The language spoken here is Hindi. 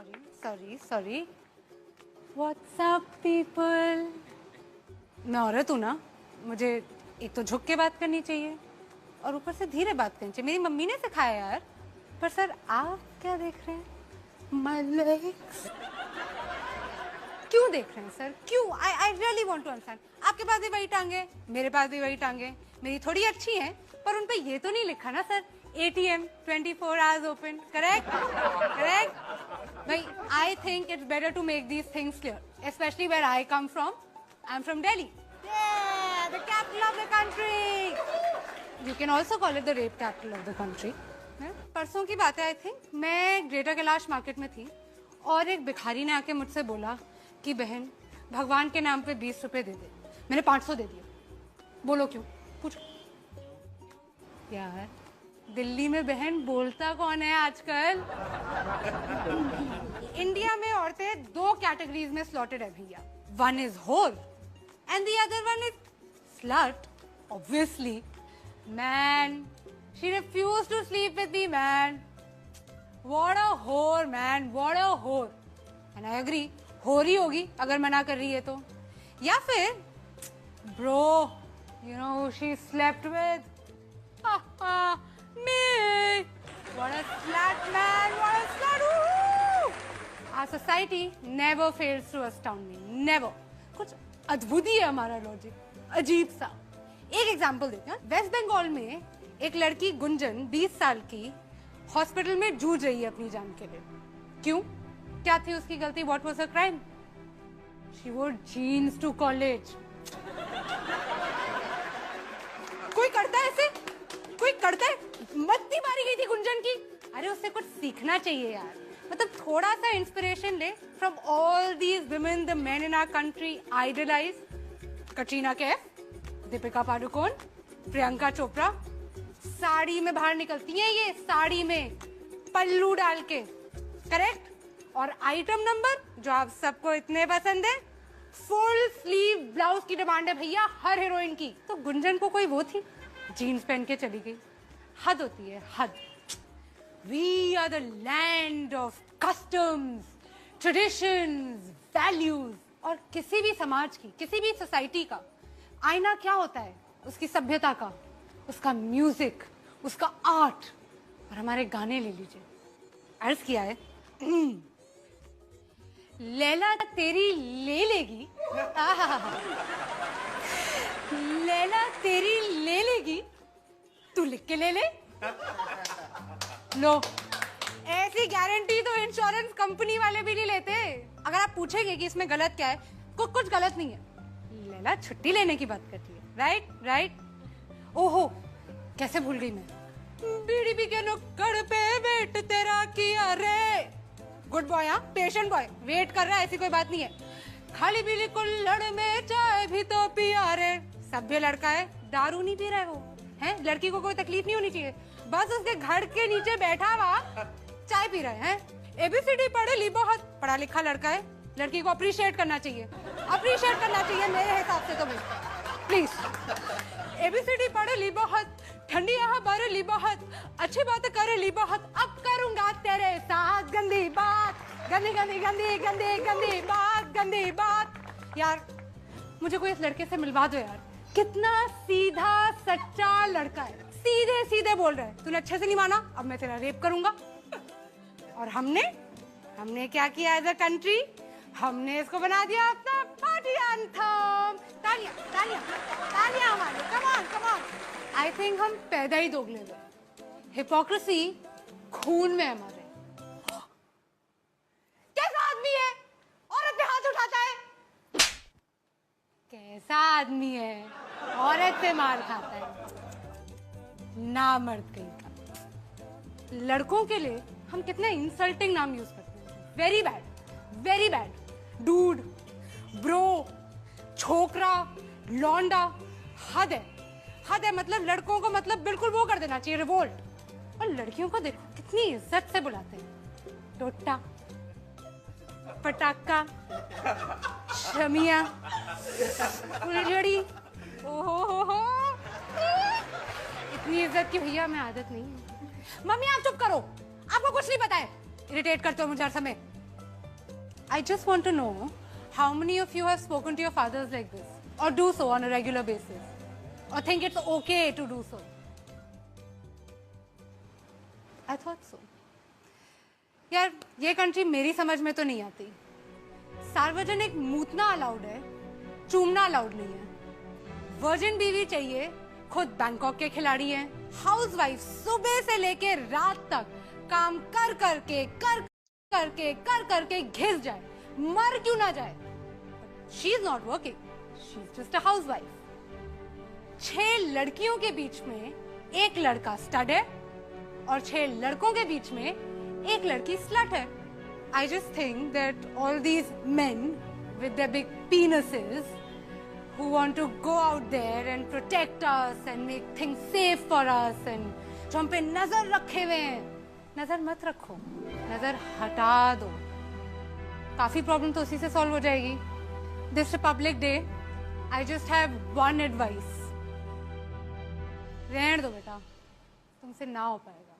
Sorry WhatsApp people. मैं औरत हूँ ना, मुझे एक तो झुक के बात करनी चाहिए और ऊपर से धीरे बात करनी चाहिए। मेरी मम्मी ने सिखाया यार। पर सर आप क्या देख रहे हैं? माय लेग्स क्यों देख रहे हैं सर? क्यों? I really want to understand. आपके पास भी वही टांगे, मेरे पास भी वही टांगे। मेरी थोड़ी अच्छी हैं, पर उन पे ये तो नहीं लिखा ना sir ATM 24 hours open, correct? भाई, I think it's better to make these things clear, especially where I come from. I'm from Delhi. Yeah, the capital of the country. You can also call it the rape capital of the country. परसों की बात है आई थिंक, मैं ग्रेटर कैलाश मार्केट में थी और एक भिखारी ने आके मुझसे बोला कि बहन भगवान के नाम पे 20 रुपए दे दे। मैंने 500 दे दिए। बोलो क्यों? पूछो यार, दिल्ली में बहन बोलता कौन है आजकल? इंडिया में औरतें 2 कैटेगरीज में स्लॉटेड है भैया। One is whore and the other one is slut. Obviously man, she refuse to sleep with me man. What a whore man, what a होर। एंड आई एग्री, होर ही होगी अगर मना कर रही है तो। या फिर bro, you know she slept with me. What a slut, man! What a slut! Woo! Our society never fails to astound me. Never. कुछ अद्भुत ही है हमारा लॉजिक, अजीब सा। एक एग्जांपल देते हैं। वेस्ट बंगाल में एक लड़की गुंजन 20 साल की हॉस्पिटल में जूझ रही है अपनी जान के लिए। क्यों? क्या थी उसकी गलती? What was her crime? She wore jeans to college. कोई करता है ऐसे? कोई करता है? मत्ती मारी गई थी गुंजन की। अरे उससे कुछ सीखना चाहिए यार। मतलब थोड़ा सा इंस्पिरेशन ले from all these women the men in our country idealize. Katrina Kaif, Deepika Padukone, Priyanka Chopra. Sari में बाहर निकलती हैं ये, साड़ी में पल्लू डाल के, करेक्ट? और आइटम नंबर जो आप सबको इतने पसंद है, फुल स्लीव ब्लाउज की डिमांड है भैया हर हीरोइन की। तो गुंजन को कोई वो थी, जीन्स पहन के चली गई। हद होती है, हद। We are the land of customs, traditions, values। और किसी भी समाज की, किसी भी सोसाइटी का आईना क्या होता है? उसकी सभ्यता का, उसका म्यूजिक, उसका आर्ट। और हमारे गाने ले लीजिए, अर्ज किया है लैला तेरी ले लेगी, लैला तेरी ले लेगी, तू लिख के ले ले। लो, ऐसी गारंटी तो इंश्योरेंस कंपनी वाले भी नहीं लेते। अगर आप पूछेंगे कि इसमें गलत क्या है, कुछ गलत नहीं है। लैला छुट्टी लेने की बात करती है, राइट। ओहो, कैसे भूल गई मैं। बीड़ी पी के नुक्कड़ पे वेट तेरा किया रे। गुड बॉय, हाँ, पेशेंट बॉय, वेट कर रहा है, ऐसी कोई बात नहीं है। खाली पीली कुल्हड़ में चाय भी तो पिया रे। सभ्य लड़का है, दारू नहीं पी रहा है वो, है? लड़की को कोई तकलीफ नहीं होनी चाहिए, बस उसके घर के नीचे बैठा हुआ चाय पी रहा है। ABCD पढ़े ली बहुत, पढ़ा लिखा लड़का है। लड़की को अप्रिशिएट करना चाहिए, मेरे हिसाब से तो भाई प्लीज। ABCD पढ़े ली बहुत, ठंडी यहाँ बारे ली बहुत, अच्छी बातें करे ली बहुत। अब करूंगा तेरे साथ गंदी बात, गंदी बात। यार मुझे कोई इस लड़के से मिलवा दो यार। कितना सीधा सच्चा लड़का है, सीधे सीधे बोल रहा है, तूने अच्छे से नहीं माना, अब मैं तेरा रेप करूंगा। और हमने क्या किया एज अ कंट्री? हमने इसको बना दिया अपना पार्टी एंथम। तालियां तालियां तालियां हमारे, कम ऑन। आई थिंक हम पैदा ही दोगले हुए। हिपोक्रेसी खून में हमारे। कैसा आदमी है? औरत पे हाथ उठाता है। कैसा आदमी है? औरत से मार खाता है। ना मर्द कहीं का। लड़कों के लिए हम कितने इंसल्टिंग नाम यूज करते हैं। Very bad. डूड, ब्रो, छोकरा, लौंडा। हद है। मतलब लड़कों को मतलब बिल्कुल वो कर देना चाहिए, रिवोल्ट। और लड़कियों को देखो कितनी इज्जत से बुलाते हैं। टोटा, पटाखा, शमिया, फुलझड़ी। ओहो, इतनी इज्जत की भैया मैं आदत नहीं है। मम्मी आप चुप करो, आपको कुछ नहीं पता है। इरिटेट करते हो मुझे हर समय। I just want to know how many of you have spoken to your fathers like this, or do so on a regular basis, or think it's okay to do so. I thought so. यार ये कंट्री मेरी समझ में तो नहीं आती. सार्वजनिक मूतना अलाउड है, चूमना अलाउड नहीं है. वर्जिन बीवी चाहिए, खुद बैंकॉक के खिलाड़ी हैं. हाउसवाइफ सुबह से लेके रात तक काम कर करके घिस जाए, मर क्यों ना जाए. She is not working, she is just a housewife. 6 लड़कियों के बीच में एक लड़का स्टड है और 6 लड़कों के बीच में एक लड़की स्लट है. I just think that all these men with their big penises who want to go out there and protect us and make things safe for us and जो हम पे नजर रखे हुए हैं, नजर मत रखो, नजर हटा दो. काफी प्रॉब्लम तो उसी से सॉल्व हो जाएगी. This Republic Day, I just have one advice. रहने दो बेटा, तुमसे ना हो पाएगा.